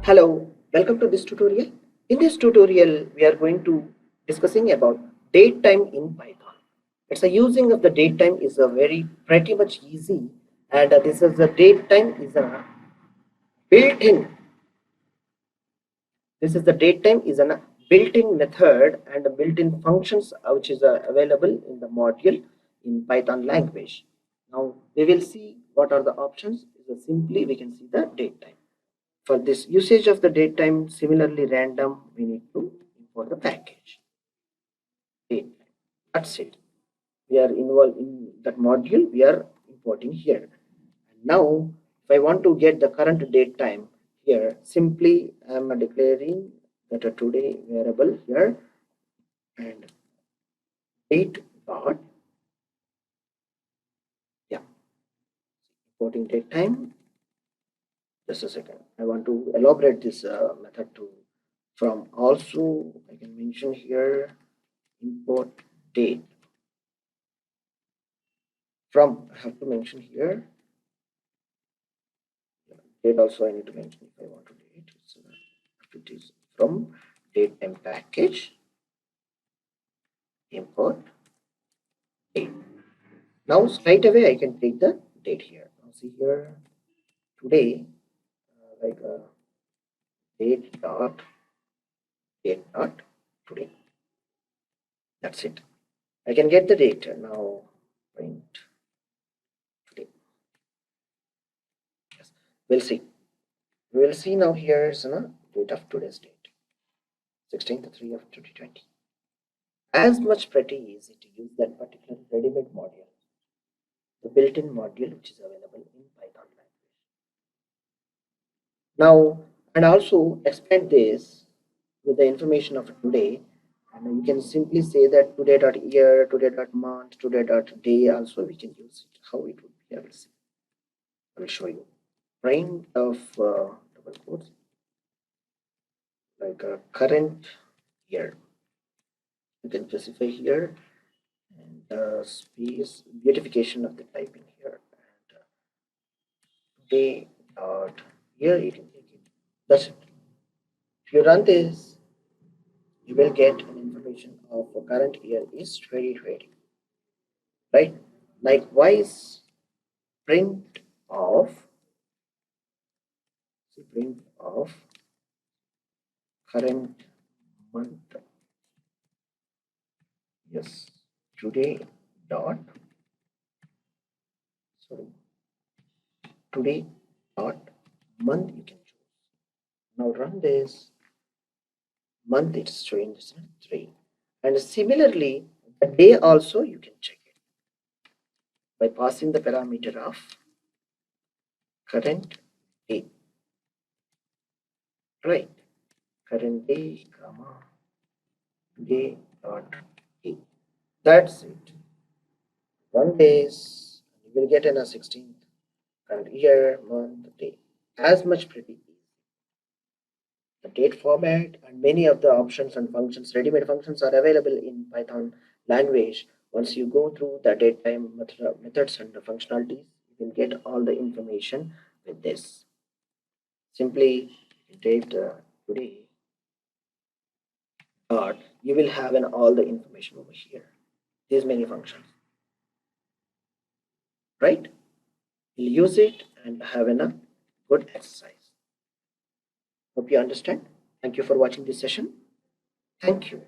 Hello, welcome to this tutorial. In this tutorial, we are going to discussing about datetime in Python. It's a using of the datetime is a very pretty much easy, and this is the datetime is a built-in. This is the datetime is a built-in method and a built-in functions which is available in the module in Python language. Now we will see what are the options. Is simply we can see the datetime. For this usage of the datetime, similarly random, we need to import the package. Datetime. That's it. We are involved in that module. We are importing here. And now, if I want to get the current datetime here, simply I am declaring that a today variable here and date dot importing datetime. Just a second. I want to elaborate this method to from also I can mention here import date from I have to mention here date also I need to mention if I want to date it is from datetime package import date. Now straight away I can take the date here. Now see here today date dot today. That's it. I can get the date now. Print today. Yes, we'll see. We will see now. Here's the date of today's date, 16th of 2020. As much pretty easy to use that particular ready-made module, the built-in module which is available in Python language. Now, and also expand this with the information of today. And you can simply say that today.year, today.month, today.day also we can use it. How it would be, I will see. I will show you. Print of double quotes like a current year. You can specify here and space beautification of the typing here. And day dot year it will take it. That's it. If you run this, you will get an information of a current year is 2020, right? Likewise, print of current month, yes, today dot sorry today dot month you can choose. Now run this. Month it's showing this 3, and similarly the day also you can check it by passing the parameter of current day, right? Current day comma day dot day. That's it. 1 days you will get in a 16th current year month day. As much pretty easy. The date format and many of the options and functions, ready-made functions are available in Python language. Once you go through the datetime methods and the functionalities, you can get all the information with this. Simply date today dot, you will have all the information over here. These many functions, right? You'll use it and have a good exercise. Hope you understand. Thank you for watching this session. Thank you.